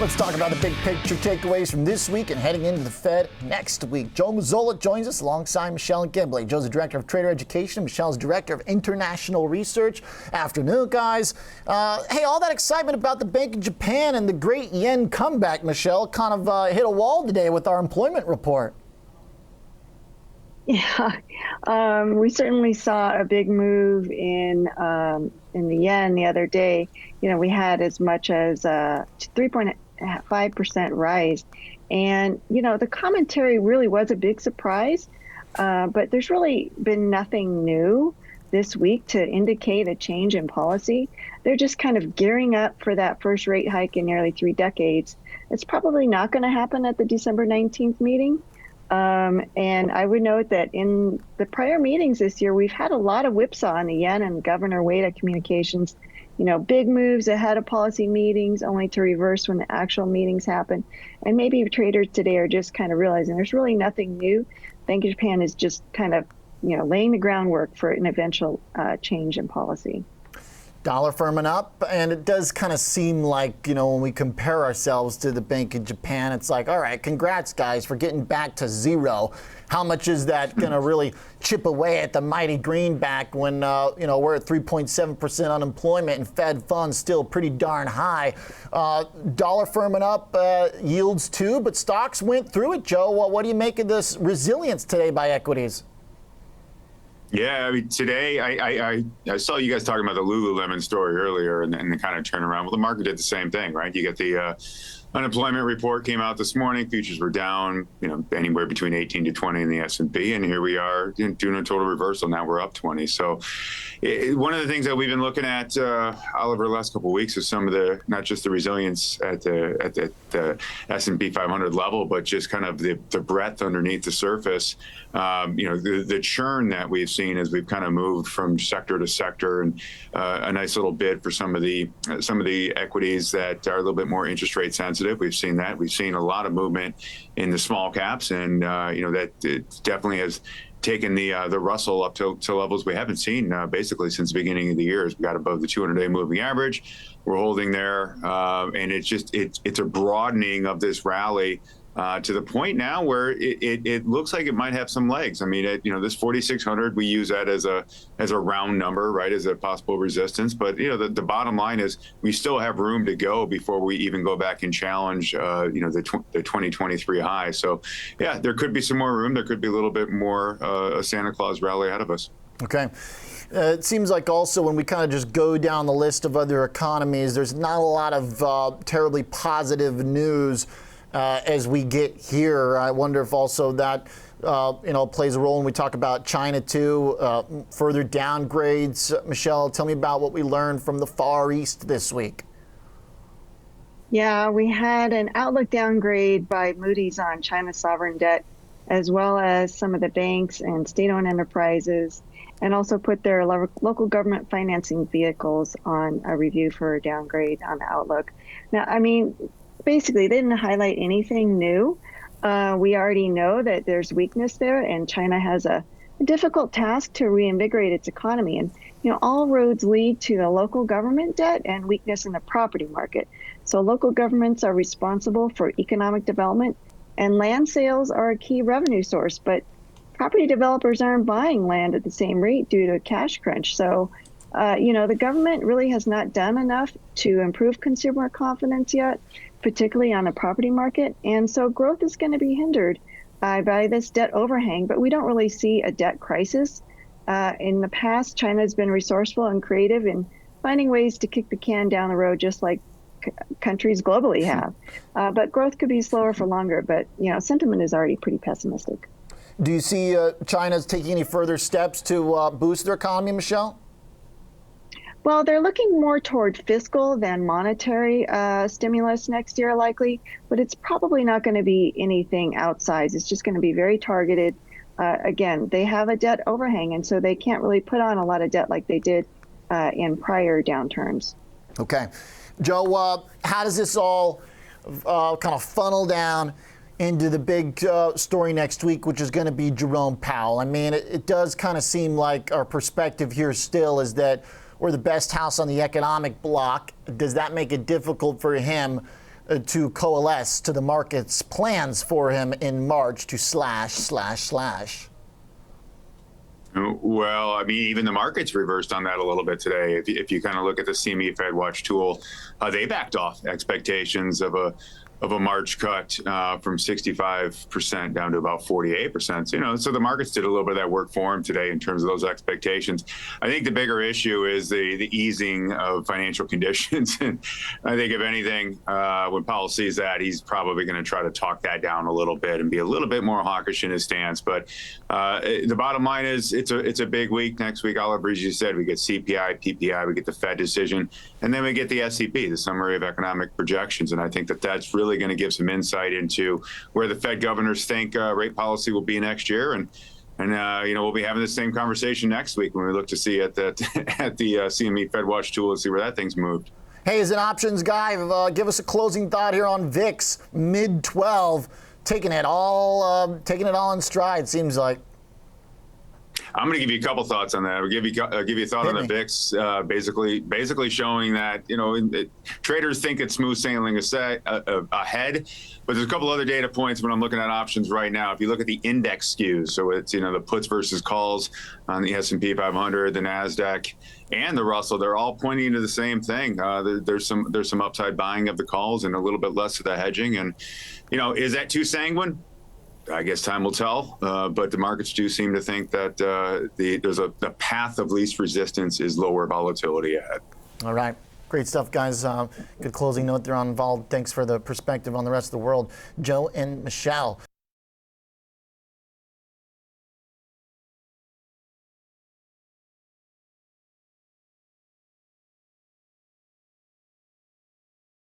Let's talk about the big picture takeaways from this week and heading into the Fed next week. Joe Mazzola joins us alongside Michelle Gibley. Joe's the Director of Trader Education. Michelle's Director of International Research. Afternoon, guys. Hey, all that excitement about the Bank of Japan and the great yen comeback, Michelle, kind of hit a wall today with our employment report. Yeah, we certainly saw a big move in the yen the other day. You know, we had as much as 3.5% rise. And, you know, the commentary really was a big surprise, but there's really been nothing new this week to indicate a change in policy. They're just kind of gearing up for that first rate hike in nearly 3 decades. It's probably not going to happen at the December 19th meeting. And I would note that in the prior meetings this year, we've had a lot of whipsaw on the yen and Governor Ueda communications, you know, big moves ahead of policy meetings only to reverse when the actual meetings happen. And maybe traders today are just kind of realizing there's really nothing new. Bank of Japan is just kind of, you know, laying the groundwork for an eventual change in policy. Dollar firming up, and it does kind of seem like, you know, when we compare ourselves to the Bank of Japan, it's like, all right, congrats, guys, for getting back to zero. How much is that going to really chip away at the mighty greenback when, you know, we're at 3.7% unemployment and Fed funds still pretty darn high? Dollar firming up, yields too, but stocks went through it, Joe. What do you make of this resilience today by equities? Yeah, I mean, today I saw you guys talking about the Lululemon story earlier and the kind of turnaround. Well, the market did the same thing, right? You get the unemployment report came out this morning. Futures were down, you know, anywhere between 18 to 20 in the S&P, and here we are doing a total reversal. Now we're up 20. So one of the things that we've been looking at, Oliver, the last couple of weeks is some of the, not just the resilience at the S&P 500 level, but just kind of the breadth underneath the surface. You know, the churn that we've seen as we've kind of moved from sector to sector, and a nice little bid for some of the equities that are a little bit more interest rate sensitive. We've seen that. We've seen a lot of movement in the small caps, and you know, that it definitely has taken the Russell up to levels we haven't seen basically since the beginning of the year. As we got above the 200-day moving average, we're holding there, and it's a broadening of this rally. To the point now where it looks like it might have some legs. I mean, you know, this 4,600, we use that as a round number, right, as a possible resistance. But, you know, the bottom line is we still have room to go before we even go back and challenge, you know, the 2023 high. So, yeah, there could be some more room. There could be a little bit more a Santa Claus rally ahead of us. Okay. It seems like also when we kind of just go down the list of other economies, there's not a lot of terribly positive news as we get here. I wonder if also that you know, plays a role when we talk about China too. Further downgrades. Michelle, tell me about what we learned from the Far East this week. Yeah, we had an outlook downgrade by Moody's on China's sovereign debt, as well as some of the banks and state-owned enterprises, and also put their local government financing vehicles on a review for a downgrade on the outlook. Now, I mean, basically, they didn't highlight anything new. We already know that there's weakness there, and China has a difficult task to reinvigorate its economy. And, you know, all roads lead to the local government debt and weakness in the property market. So local governments are responsible for economic development, and land sales are a key revenue source. But property developers aren't buying land at the same rate due to a cash crunch. So, you know, the government really has not done enough to improve consumer confidence yet, particularly on the property market. And so growth is going to be hindered by this debt overhang, but we don't really see a debt crisis. In the past, China has been resourceful and creative in finding ways to kick the can down the road, just like countries globally have. But growth could be slower for longer, but, you know, sentiment is already pretty pessimistic. Do you see China's taking any further steps to boost their economy, Michelle? Well, they're looking more toward fiscal than monetary stimulus next year, likely, but it's probably not going to be anything outsized. It's just going to be very targeted. Again, they have a debt overhang, and so they can't really put on a lot of debt like they did in prior downturns. Okay. Joe, how does this all kind of funnel down into the big story next week, which is going to be Jerome Powell? I mean, it does kind of seem like our perspective here still is that we're the best house on the economic block. Does that make it difficult for him to coalesce to the market's plans for him in March to slash. Well, I mean, even the market's reversed on that a little bit today. If you kind of look at the CME FedWatch tool, they backed off expectations of a March cut from 65% down to about 48%. So the markets did a little bit of that work for him today in terms of those expectations. I think the bigger issue is the easing of financial conditions. And I think if anything, when Powell sees that, he's probably going to try to talk that down a little bit and be a little bit more hawkish in his stance. But the bottom line is it's a big week next week. Oliver, as you said, we get CPI, PPI, we get the Fed decision, and then we get the SEP, the Summary of Economic Projections. And I think that's really going to give some insight into where the Fed governors think rate policy will be next year, and we'll be having the same conversation next week when we look to see at the CME FedWatch tool and see where that thing's moved. Hey, as an options guy, give us a closing thought here on VIX mid 12, taking it all in stride. Seems like. I'm going to give you a couple thoughts on that. I'll give you a thought on the VIX, basically showing that traders think it's smooth sailing ahead, but there's a couple other data points when I'm looking at options right now. If you look at the index skews, so it's the puts versus calls on the S&P 500, the Nasdaq, and the Russell, they're all pointing to the same thing. There's some upside buying of the calls and a little bit less of the hedging, and is that too sanguine? I guess time will tell, but the markets do seem to think that the path of least resistance is lower volatility ahead. All right. Great stuff, guys. Good closing note there on vol. Thanks for the perspective on the rest of the world. Joe and Michelle.